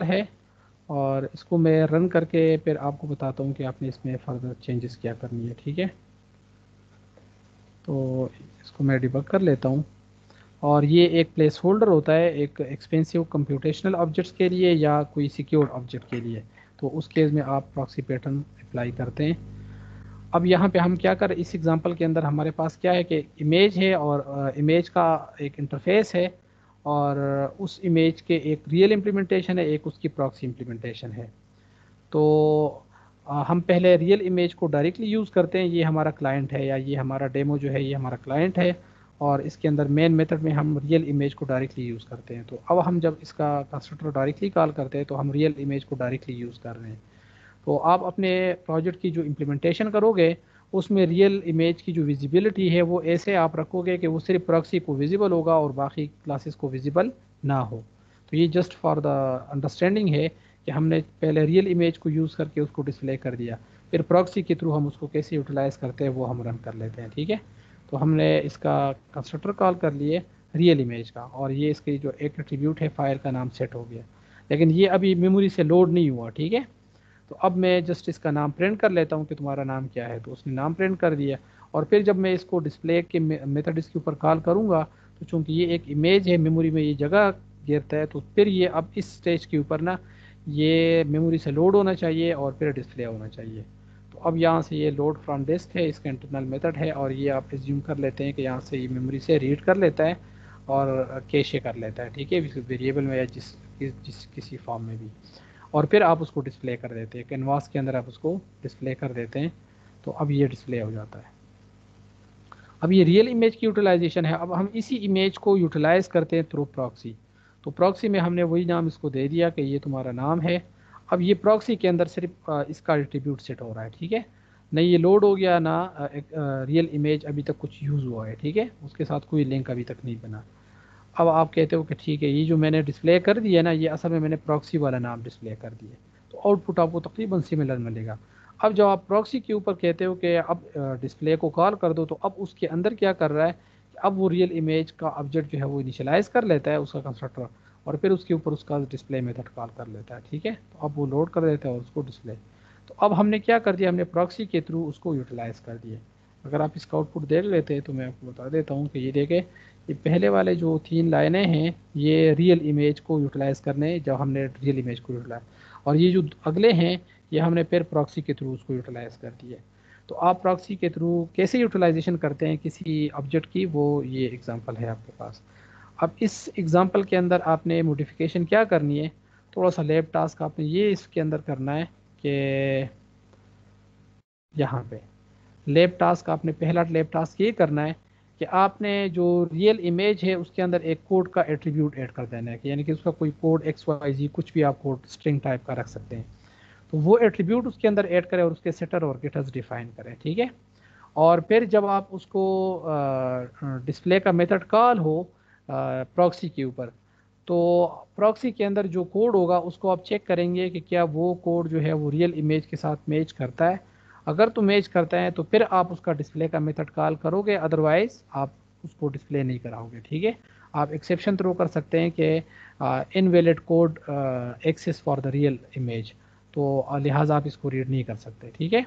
है और इसको मैं रन करके फिर आपको बताता हूँ कि आपने इसमें फर्दर चेंजेस क्या करनी है। ठीक है, तो इसको मैं डिबग कर लेता हूँ। और ये एक प्लेस होल्डर होता है एक एक्सपेंसिव कंप्यूटेशनल ऑब्जेक्ट्स के लिए या कोई सिक्योर्ड ऑब्जेक्ट के लिए। तो उस केस में आप प्रॉक्सी पैटर्न अप्लाई करते हैं। अब यहाँ पे हम क्या कर, इस एग्जांपल के अंदर हमारे पास क्या है कि इमेज है और इमेज का एक इंटरफेस है और उस इमेज के एक रियल इम्प्लीमेंटेशन है, एक उसकी प्रॉक्सी इम्प्लीमेंटेशन है। तो हम पहले रियल इमेज को डायरेक्टली यूज़ करते हैं, ये हमारा क्लाइंट है या ये हमारा डेमो जो है ये हमारा क्लाइंट है। और इसके अंदर मेन मेथड में हम रियल इमेज को डायरेक्टली यूज़ करते हैं। तो अब हम जब इसका कंस्ट्रक्टर डायरेक्टली कॉल करते हैं तो हम रियल इमेज को डायरेक्टली यूज़ कर रहे हैं। तो आप अपने प्रोजेक्ट की जो इम्प्लीमेंटेशन करोगे उसमें रियल इमेज की जो विजिबिलिटी है वो ऐसे आप रखोगे कि वो सिर्फ प्रॉक्सी को विजिबल होगा और बाकी क्लासेस को विजिबल ना हो। तो ये जस्ट फॉर द अंडरस्टैंडिंग है कि हमने पहले रियल इमेज को यूज़ करके उसको डिस्प्ले कर दिया, फिर प्रॉक्सी के थ्रू हम उसको कैसे यूटिलाइज करते हैं वो हम रन कर लेते हैं। ठीक है, तो हमने इसका कंस्ट्रक्टर कॉल कर लिए रियल इमेज का और ये इसकी जो एक एट्रीब्यूट है फाइल का नाम सेट हो गया, लेकिन ये अभी मेमोरी से लोड नहीं हुआ। ठीक है, तो अब मैं जस्ट इसका नाम प्रिंट कर लेता हूँ कि तुम्हारा नाम क्या है। तो उसने नाम प्रिंट कर दिया और फिर जब मैं इसको डिस्प्ले के मेथड इसके ऊपर कॉल करूँगा तो चूंकि ये एक इमेज है मेमोरी में ये जगह घेरता है, तो फिर ये अब इस स्टेज के ऊपर ना ये मेमोरी से लोड होना चाहिए और फिर डिस्प्ले होना चाहिए। तो अब यहाँ से ये लोड फ्रॉम डिस्क है, इसका इंटरनल मेथड है और ये आप एज्यूम कर लेते हैं कि यहाँ से ये मेमोरी से रीड कर लेता है और कैशे कर लेता है। ठीक है, वेरिएबल में या जिस किसी फॉर्म में भी, और फिर आप उसको डिस्प्ले कर देते हैं कैनवास के अंदर, आप उसको डिस्प्ले कर देते हैं। तो अब ये डिस्प्ले हो जाता है। अब ये रियल इमेज की यूटिलाइजेशन है। अब हम इसी इमेज को यूटिलाइज करते हैं थ्रू प्रॉक्सी। तो प्रॉक्सी में हमने वही नाम इसको दे दिया कि ये तुम्हारा नाम है। अब ये प्रॉक्सी के अंदर सिर्फ इसका एट्रीब्यूट सेट हो रहा है। ठीक है, न ये लोड हो गया ना एक रियल इमेज अभी तक कुछ यूज़ हुआ है। ठीक है, उसके साथ कोई लिंक अभी तक नहीं बना। अब आप कहते हो कि ठीक है ये जो मैंने डिस्प्ले कर दिया ना ये असल में मैंने प्रॉक्सी वाला नाम डिस्प्ले कर दिया, तो आउटपुट आपको तकरीबन सिमिलर मिलेगा। अब जब आप प्रॉक्सी के ऊपर कहते हो कि अब डिस्प्ले को कॉल कर दो, तो अब उसके अंदर क्या कर रहा है कि अब वो रियल इमेज का ऑब्जेक्ट जो है वो इनिशियलाइज कर लेता है उसका कंस्ट्रक्टर और फिर उसके ऊपर उसका डिस्प्ले मेथड कॉल कर लेता है। ठीक है, तो अब वो लोड कर देता है और उसको डिस्प्ले। तो अब हमने क्या कर दिया, हमने प्रॉक्सी के थ्रू उसको यूटिलाइज कर दिया। अगर आप इसका आउटपुट देख लेते हैं तो मैं आपको बता देता हूँ कि ये देखे, ये पहले वाले जो 3 लाइनें हैं ये रियल इमेज को यूटिलाइज करने जब हमने रियल इमेज को यूटिलाइज, और ये जो अगले हैं ये हमने फिर प्रॉक्सी के थ्रू उसको यूटिलाइज कर दिया। तो आप प्रॉक्सी के थ्रू कैसे यूटिलाइजेशन करते हैं किसी ऑब्जेक्ट की, वो ये एग्जांपल है आपके पास। अब इस एग्जांपल के अंदर आपने मॉडिफिकेशन क्या करनी है, थोड़ा सा लैब टास्क आपने ये इसके अंदर करना है कि यहाँ पे लैब टास्क आपने पहला लैब टास्क ये करना है कि आपने जो रियल इमेज है उसके अंदर एक कोड का एट्रीब्यूट ऐड कर देना है कि यानी कि उसका कोई कोड एक्स वाई जी कुछ भी आप कोड स्ट्रिंग टाइप का रख सकते हैं। तो वो एट्रीब्यूट उसके अंदर ऐड करें और उसके सेटर और गेटर्स डिफाइन करें। ठीक है, और फिर जब आप उसको डिस्प्ले का मेथड कॉल हो प्रॉक्सी के ऊपर, तो प्रॉक्सी के अंदर जो कोड होगा उसको आप चेक करेंगे कि क्या वो कोड जो है वो रियल इमेज के साथ मैच करता है। अगर तो मैच करता है तो फिर आप उसका डिस्प्ले का मेथड कॉल करोगे, अदरवाइज आप उसको डिस्प्ले नहीं कराओगे। ठीक है, आप एक्सेप्शन थ्रो कर सकते हैं कि invalid code access for the real image, तो लिहाजा आप इसको रीड नहीं कर सकते। ठीक है,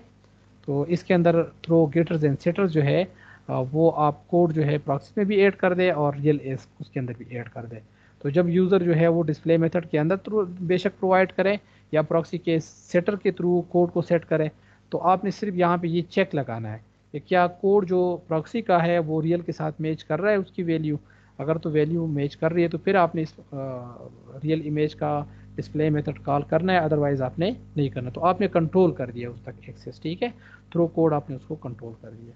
तो इसके अंदर थ्रो गेटर्स एंड सेटर्स जो है वो आप कोड जो है प्रॉक्सी में भी ऐड कर दे और रियल एस उसके अंदर भी ऐड कर दे। तो जब यूज़र जो है वो डिस्प्ले मेथड के अंदर थ्रू बेशक प्रोवाइड करे या प्रॉक्सी के सेटर के थ्रू कोड को सेट करे, तो आपने सिर्फ यहाँ पे ये चेक लगाना है कि क्या कोड जो प्रॉक्सी का है वो रियल के साथ मैच कर रहा है उसकी वैल्यू। अगर तो वैल्यू मैच कर रही है तो फिर आपने इस रियल इमेज का डिस्प्ले मेथड कॉल करना है, अदरवाइज आपने नहीं करना। तो आपने कंट्रोल कर दिया उस तक एक्सेस। ठीक है, थ्रू कोड आपने उसको कंट्रोल कर दिया।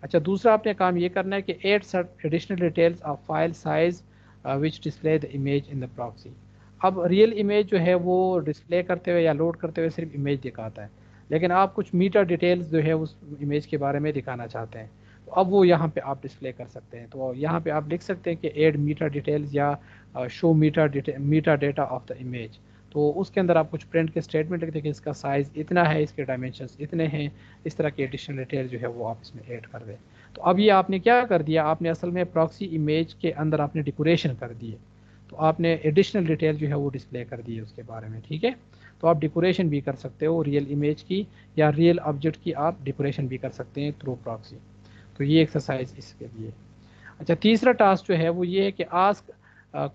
अच्छा, दूसरा आपने काम ये करना है कि add additional details of file size which display the image in the proxy. अब रियल इमेज जो है वो डिस्प्ले करते हुए या लोड करते हुए सिर्फ इमेज दिखाता है, लेकिन आप कुछ मीटर डिटेल्स जो है उस इमेज के बारे में दिखाना चाहते हैं, तो अब वो यहाँ पे आप डिस्प्ले कर सकते हैं। तो यहाँ पे आप लिख सकते हैं कि एड मीटर डिटेल्स या show meter data of the image. तो उसके अंदर आप कुछ प्रिंट के स्टेटमेंट लिखते हैं कि इसका साइज़ इतना है, इसके डायमेंशंस इतने हैं, इस तरह की एडिशनल डिटेल जो है वो आप इसमें ऐड कर दें। तो अब ये आपने क्या कर दिया, आपने असल में प्रॉक्सी इमेज के अंदर आपने डेकोरेशन कर दिए। तो आपने एडिशनल डिटेल जो है वो डिस्प्ले कर दी है उसके बारे में, ठीक है। तो आप डेकोरेशन भी कर सकते हो रियल इमेज की या रियल ऑब्जेक्ट की, आप डेकोरेशन भी कर सकते हैं थ्रू प्रॉक्सी। तो ये एक्सरसाइज इसके लिए। अच्छा, तीसरा टास्क जो है वो ये है कि ask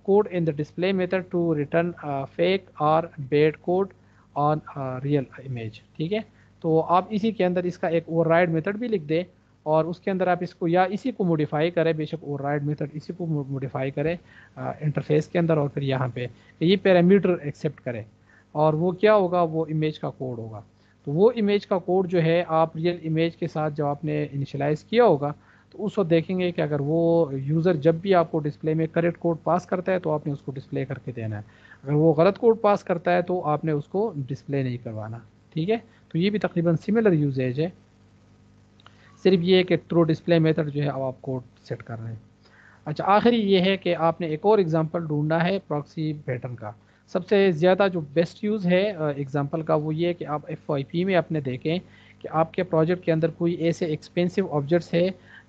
code in the display method to return fake और bad code on real image, ठीक है। तो आप इसी के अंदर इसका एक ओवरराइड मेथड भी लिख दें और उसके अंदर आप इसको या इसी को मॉडिफाई करें, बेशक ओवरराइड मेथड इसी को मॉडिफाई करें इंटरफेस के अंदर, और फिर यहाँ पे ये पैरामीटर एक्सेप्ट करें और वो क्या होगा, वो इमेज का कोड होगा। तो वो इमेज का कोड जो है आप रियल इमेज के साथ जब आपने इनिशियलाइज किया होगा तो उस वक्त देखेंगे कि अगर वो यूज़र जब भी आपको डिस्प्ले में करेक्ट कोड पास करता है तो आपने उसको डिस्प्ले करके देना है, अगर वो गलत कोड पास करता है तो आपने उसको डिस्प्ले नहीं करवाना, ठीक है। तो ये भी तकरीबन सिमिलर यूजेज है, सिर्फ ये है कि थ्रू डिस्प्ले मेथड जो है अब आप कोड सेट कर रहे हैं। अच्छा, आखिरी ये है कि आपने एक और एग्जांपल ढूंढना है प्रॉक्सी पैटर्न का। सबसे ज़्यादा जो बेस्ट यूज़ है एग्जांपल का वो ये है कि आप FYP में अपने देखें कि आपके प्रोजेक्ट के अंदर कोई ऐसे एक्सपेंसिव ऑब्जेक्ट्स है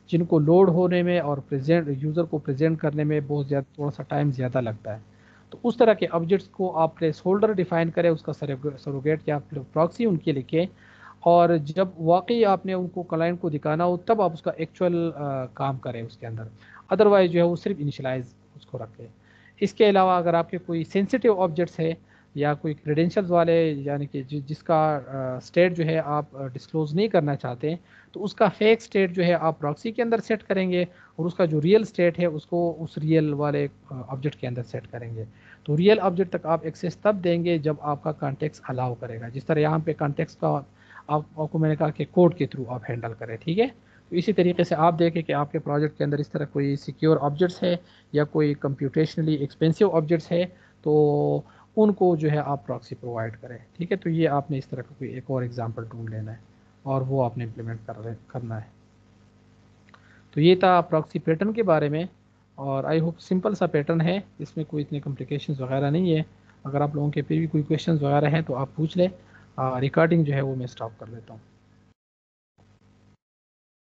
जिनको लोड होने में और प्रेजेंट यूज़र को प्रेजेंट करने में बहुत ज़्यादा थोड़ा सा टाइम ज़्यादा लगता है। तो उस तरह के ऑब्जेक्ट्स को आप प्लेस होल्डर डिफाइन करें, उसका सरोगेट या प्रॉक्सी उनके लिखें, और जब वाकई आपने उनको क्लाइंट को दिखाना हो तब आप उसका एक्चुअल काम करें उसके अंदर, अदरवाइज जो है वो सिर्फ इनिशियलाइज उसको रखें। इसके अलावा अगर आपके कोई सेंसिटिव ऑब्जेक्ट्स है या कोई क्रेडेंशियल्स वाले, यानी कि जिसका स्टेट जो है आप डिस्क्लोज नहीं करना चाहते हैं, तो उसका फेक स्टेट जो है आप प्रॉक्सी के अंदर सेट करेंगे और उसका जो रियल स्टेट है उसको उस रियल वाले ऑब्जेक्ट के अंदर सेट करेंगे। तो रियल ऑब्जेक्ट तक आप एक्सेस तब देंगे जब आपका कॉन्टेक्स्ट अलाउ करेगा, जिस तरह यहाँ पे कॉन्टेक्स्ट का आपको मैंने कहा कि कोड के थ्रू आप हैंडल करें, ठीक है। तो इसी तरीके से आप देखें कि आपके प्रोजेक्ट के अंदर इस तरह कोई सिक्योर ऑब्जेक्ट्स है या कोई कंप्यूटेशनली एक्सपेंसिव ऑब्जेक्ट्स है तो उनको जो है आप प्रॉक्सी प्रोवाइड करें, ठीक है। तो ये आपने इस तरह का कोई एक और एग्जांपल ढूंढ लेना है और वो आपने इम्प्लीमेंट करना है। तो ये था प्रॉक्सी पैटर्न के बारे में, और आई होप सिंपल सा पैटर्न है, इसमें कोई इतने कॉम्प्लिकेशंस वगैरह नहीं है। अगर आप लोगों के फिर भी कोई क्वेश्चंस वगैरह हैं तो आप पूछ लें। रिकॉर्डिंग जो है वो मैं स्टॉप कर लेता हूँ।